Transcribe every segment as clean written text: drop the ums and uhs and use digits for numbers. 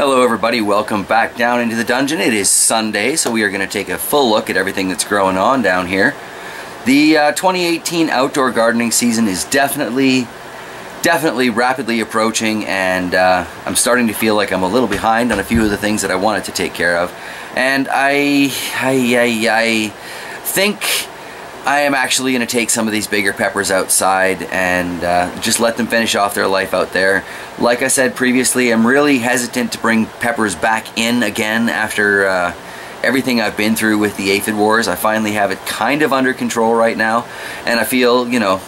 Hello everybody, welcome back down into the dungeon. It is Sunday, so we are going to take a full look at everything that's growing on down here. The 2018 outdoor gardening season is definitely rapidly approaching, and I'm starting to feel like I'm a little behind on a few of the things that I wanted to take care of. And I think I am actually going to take some of these bigger peppers outside and just let them finish off their life out there. Like I said previously, I'm really hesitant to bring peppers back in again after everything I've been through with the aphid wars. I finally have it kind of under control right now, and I feel, you know,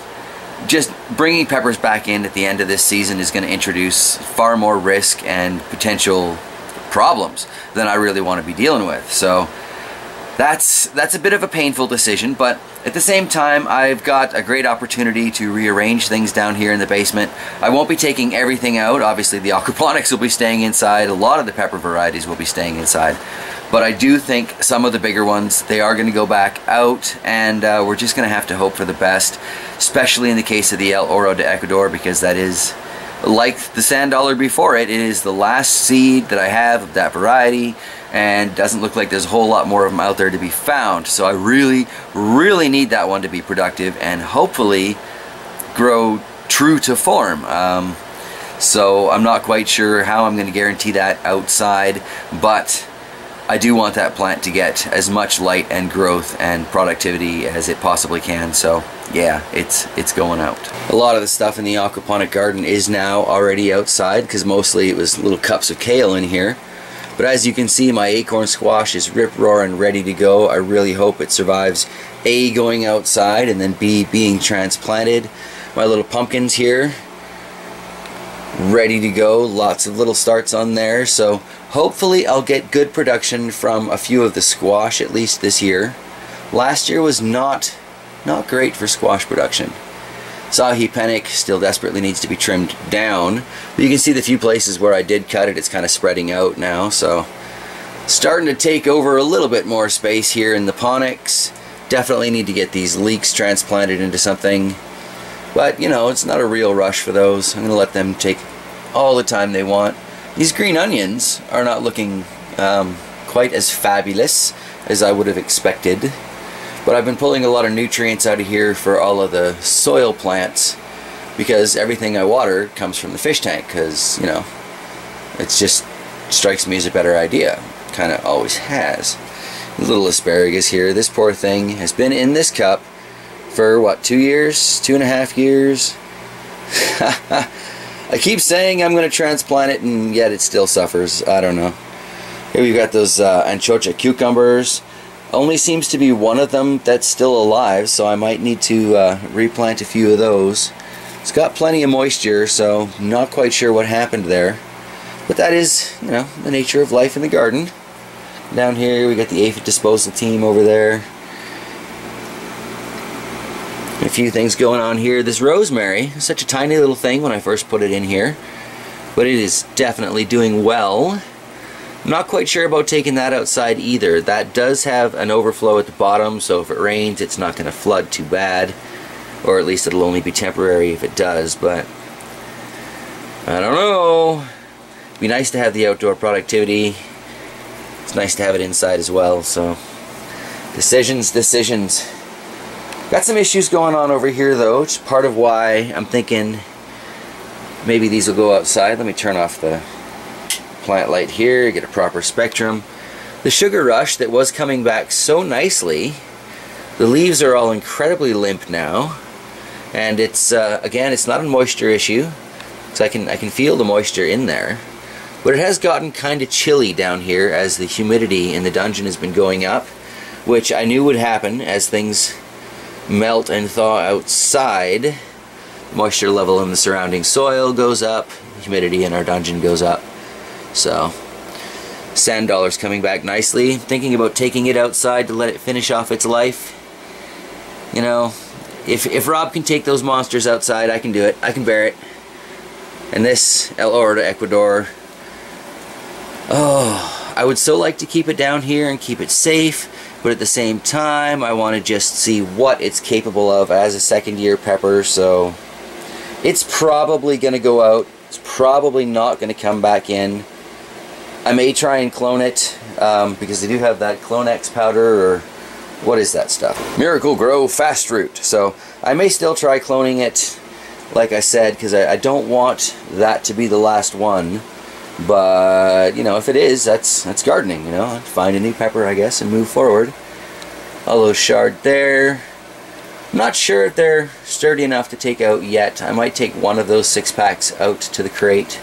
just bringing peppers back in at the end of this season is going to introduce far more risk and potential problems than I really want to be dealing with. So that's a bit of a painful decision, but at the same time, I've got a great opportunity to rearrange things down here in the basement. I won't be taking everything out. Obviously, the aquaponics will be staying inside. A lot of the pepper varieties will be staying inside. But I do think some of the bigger ones, they are going to go back out, and we're just going to have to hope for the best, especially in the case of the El Oro de Ecuador, because that is, like the sand dollar before it, it is the last seed that I have of that variety, and doesn't look like there's a whole lot more of them out there to be found. So I really need that one to be productive and hopefully grow true to form. So I'm not quite sure how I'm going to guarantee that outside, but I do want that plant to get as much light and growth and productivity as it possibly can. So yeah, it's going out. A lot of the stuff in the aquaponic garden is now already outside, because mostly it was little cups of kale in here. But as you can see, my acorn squash is rip-roaring ready to go. I really hope it survives A, going outside, and then B, being transplanted. My little pumpkins here, ready to go. Lots of little starts on there. So hopefully I'll get good production from a few of the squash, at least this year. Last year was not great for squash production. Sahi Penic still desperately needs to be trimmed down. But you can see the few places where I did cut it, it's kind of spreading out now. So starting to take over a little bit more space here in the ponics. Definitely need to get these leeks transplanted into something. But, you know, it's not a real rush for those. I'm going to let them take all the time they want. These green onions are not looking quite as fabulous as I would have expected. But I've been pulling a lot of nutrients out of here for all of the soil plants, because everything I water comes from the fish tank, because, you know, it just strikes me as a better idea. Kind of always has. A little asparagus here. This poor thing has been in this cup for, what, 2 years? 2.5 years? I keep saying I'm going to transplant it, and yet it still suffers. I don't know. Here we've got those anchocha cucumbers. Only seems to be one of them that's still alive, so I might need to replant a few of those. It's got plenty of moisture, so not quite sure what happened there. But that is, you know, the nature of life in the garden. Down here we got the aphid disposal team over there. A few things going on here. This rosemary, such a tiny little thing when I first put it in here, but it is definitely doing well. I'm not quite sure about taking that outside either. That does have an overflow at the bottom, so if it rains it's not going to flood too bad, or at least it'll only be temporary if it does. But I don't know. It'd be nice to have the outdoor productivity. It's nice to have it inside as well. So decisions. Got some issues going on over here though, which is part of why I'm thinking maybe these will go outside. Let me turn off the plant light here, get a proper spectrum. The sugar rush that was coming back so nicely, the leaves are all incredibly limp now, and it's again, it's not a moisture issue, so I can feel the moisture in there, but it has gotten kind of chilly down here as the humidity in the dungeon has been going up, which I knew would happen as things melt and thaw outside. The moisture level in the surrounding soil goes up, the humidity in our dungeon goes up. So, sand dollar's coming back nicely. Thinking about taking it outside to let it finish off its life. You know, if Rob can take those monsters outside, I can do it. I can bear it. And this El Oro de Ecuador, oh, I would so like to keep it down here and keep it safe, but at the same time, I want to just see what it's capable of as a second-year pepper. So, it's probably going to go out. It's probably not going to come back in. I may try and clone it because they do have that Clone X powder, or what is that stuff? Miracle Grow Fast Root. So I may still try cloning it, like I said, because I don't want that to be the last one. But, you know, if it is, that's gardening, you know. Find a new pepper, I guess, and move forward. All those shard there. I'm not sure if they're sturdy enough to take out yet. I might take one of those 6-packs out to the crate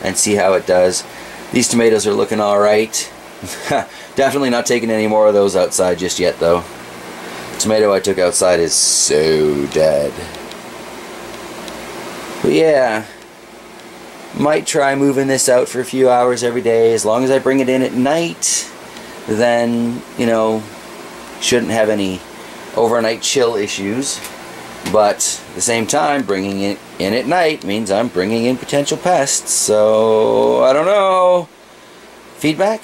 and see how it does. These tomatoes are looking alright. Definitely not taking any more of those outside just yet, though. The tomato I took outside is so dead. But yeah, might try moving this out for a few hours every day. As long as I bring it in at night, then, you know, shouldn't have any overnight chill issues. But at the same time, bringing it in at night means I'm bringing in potential pests. So, I don't know. Feedback?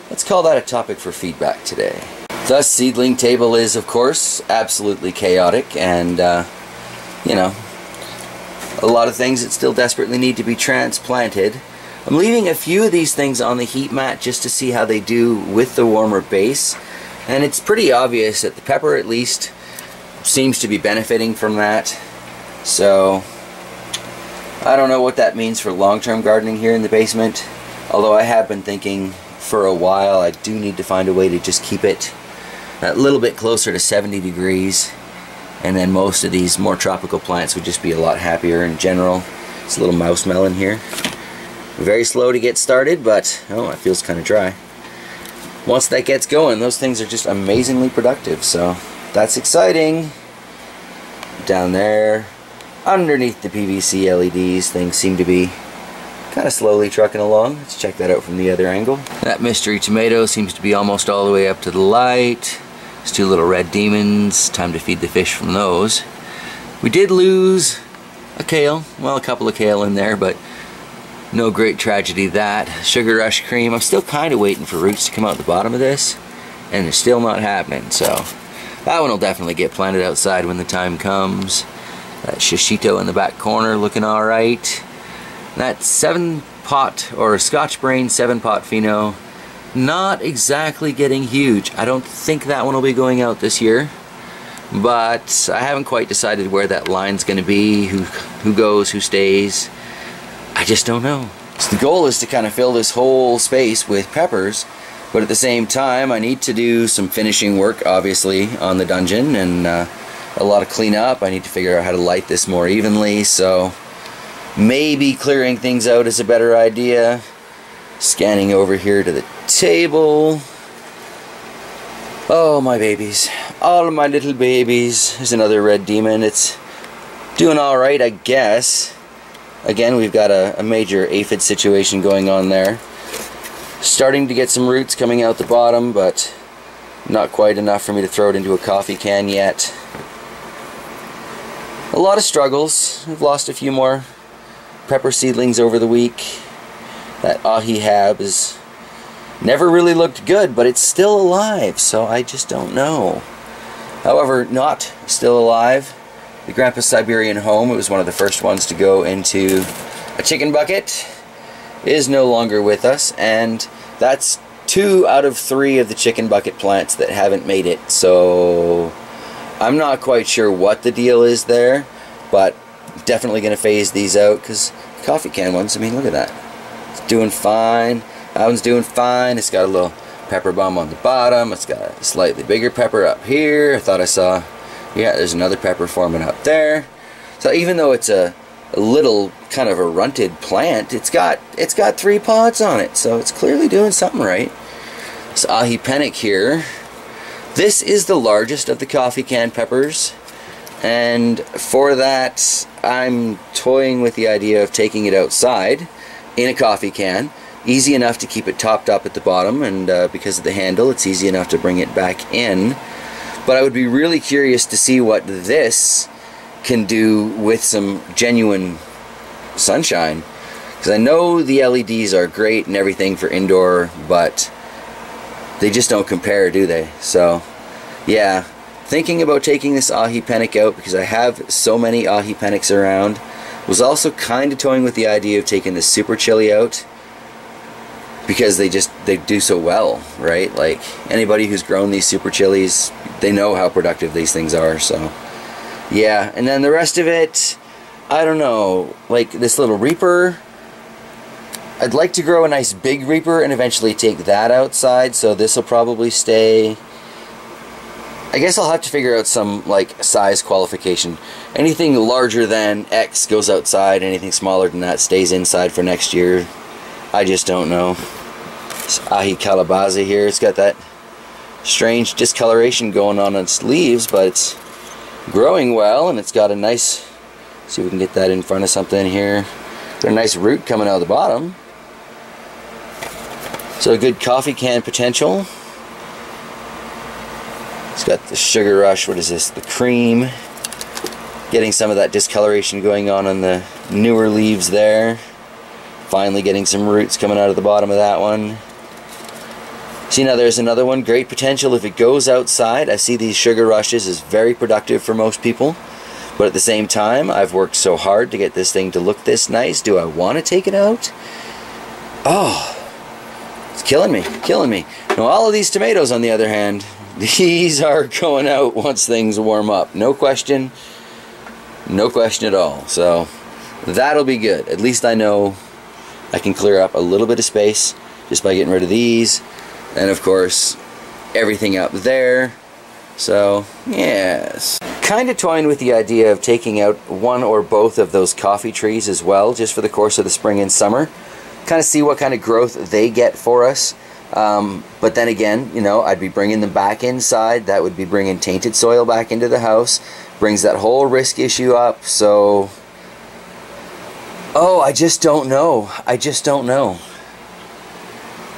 Let's call that a topic for feedback today. The seedling table is, of course, absolutely chaotic, and, you know, a lot of things that still desperately need to be transplanted. I'm leaving a few of these things on the heat mat just to see how they do with the warmer base, and it's pretty obvious that the pepper, at least, seems to be benefiting from that. So I don't know what that means for long-term gardening here in the basement, although I have been thinking for a while I do need to find a way to just keep it a little bit closer to 70 degrees, and then most of these more tropical plants would just be a lot happier in general. It's a little mouse melon here. Very slow to get started, but oh, it feels kind of dry. Once that gets going, those things are just amazingly productive, so that's exciting. Down there, underneath the PVC LEDs, things seem to be kind of slowly trucking along. Let's check that out from the other angle. That mystery tomato seems to be almost all the way up to the light. There's 2 little red demons. Time to feed the fish from those. We did lose a kale. Well, a couple of kale in there, but no great tragedy that. Sugar Rush cream. I'm still kind of waiting for roots to come out the bottom of this, and they're still not happening, so that one will definitely get planted outside when the time comes. That shishito in the back corner looking alright. That 7-pot, or Scotch Brain 7-pot pheno, not exactly getting huge. I don't think that one will be going out this year, but I haven't quite decided where that line's going to be, who goes, who stays. I just don't know. So the goal is to kind of fill this whole space with peppers, but at the same time I need to do some finishing work, obviously, on the dungeon, and a lot of cleanup. I need to figure out how to light this more evenly, so maybe clearing things out is a better idea. Scanning over here to the table. Oh, my babies. All of my little babies. There's another red demon. It's doing alright, I guess. Again, we've got a major aphid situation going on there. Starting to get some roots coming out the bottom, but not quite enough for me to throw it into a coffee can yet. A lot of struggles. I've lost a few more pepper seedlings over the week. That ahi hab has never really looked good, but it's still alive, so I just don't know. However, not still alive, the Grandpa's Siberian home, it was one of the first ones to go into a chicken bucket, is no longer with us, and that's 2 out of 3 of the chicken bucket plants that haven't made it, so I'm not quite sure what the deal is there, but definitely going to phase these out, because coffee can ones, I mean, look at that. It's doing fine. That one's doing fine. It's got a little pepper bomb on the bottom. It's got a slightly bigger pepper up here. I thought I saw, yeah, there's another pepper forming up there. So even though it's a little kind of a runted plant, it's got 3 pods on it, so it's clearly doing something right. This ahi pennick here, this is the largest of the coffee can peppers, and for that I'm toying with the idea of taking it outside in a coffee can. Easy enough to keep it topped up at the bottom, and because of the handle it's easy enough to bring it back in. But I would be really curious to see what this can do with some genuine sunshine, because I know the LEDs are great and everything for indoor, but they just don't compare, do they? So yeah, thinking about taking this ahi pennick out because I have so many ahi pennicks around. Was also kind of toying with the idea of taking the super chili out. because they do so well, right? Like anybody who's grown these super chilies, they know how productive these things are. So yeah, and then the rest of it, I don't know, like this little Reaper, I'd like to grow a nice big Reaper and eventually take that outside, so this will probably stay. I guess I'll have to figure out some like size qualification. Anything larger than X goes outside, anything smaller than that stays inside for next year. I just don't know. It's Ahi Calabaza here. It's got that strange discoloration going on its leaves, but it's growing well, and it's got a nice, see if we can get that in front of something here. Got a nice root coming out of the bottom. So a good coffee can potential. It's got the sugar rush, what is this, the cream. Getting some of that discoloration going on the newer leaves there. Finally getting some roots coming out of the bottom of that one. See, now there's another one, great potential if it goes outside. I see these sugar rushes is very productive for most people. But at the same time, I've worked so hard to get this thing to look this nice. Do I want to take it out? Oh, it's killing me, killing me. Now all of these tomatoes, on the other hand, these are going out once things warm up. No question at all. So that'll be good. At least I know I can clear up a little bit of space just by getting rid of these. And of course, everything up there. So, yes. Kind of toying with the idea of taking out one or both of those coffee trees as well, just for the course of the spring and summer. Kind of see what kind of growth they get for us. But then again, you know, I'd be bringing them back inside. That would be bringing tainted soil back into the house. Brings that whole risk issue up. So, oh, I just don't know. I just don't know.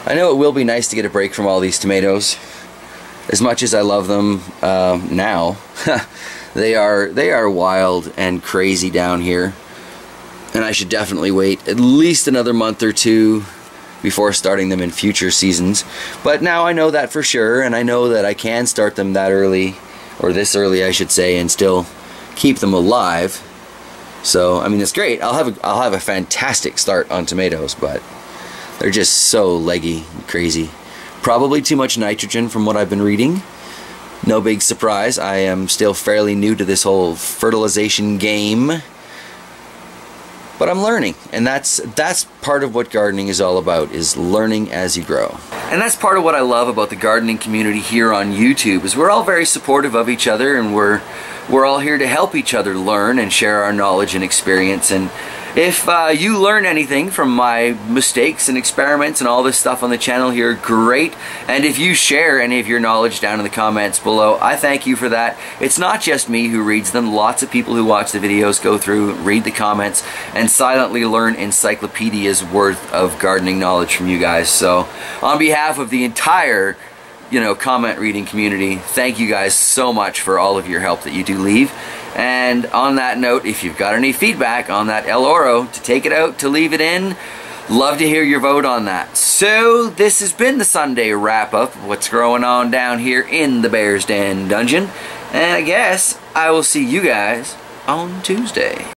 I know it will be nice to get a break from all these tomatoes. As much as I love them now, they are wild and crazy down here. And I should definitely wait at least another month or two before starting them in future seasons. But now I know that for sure, and I know that I can start them that early, or this early I should say, and still keep them alive. So I mean, it's great. I'll have a fantastic start on tomatoes, but they're just so leggy and crazy. Probably too much nitrogen from what I've been reading. No big surprise. I am still fairly new to this whole fertilization game. But I'm learning, and that's part of what gardening is all about, is learning as you grow. And that's part of what I love about the gardening community here on YouTube, is we're all very supportive of each other, and we're all here to help each other learn and share our knowledge and experience. And if you learn anything from my mistakes and experiments and all this stuff on the channel here, great. And if you share any of your knowledge down in the comments below, I thank you for that. It's not just me who reads them. Lots of people who watch the videos go through, read the comments, and silently learn encyclopedias worth of gardening knowledge from you guys. So on behalf of the entire comment reading community, thank you guys so much for all of your help that you do leave. And on that note, if you've got any feedback on that El Oro, to take it out, to leave it in, love to hear your vote on that. So this has been the Sunday wrap up of what's going on down here in the Bear's Den dungeon, and I guess I will see you guys on Tuesday.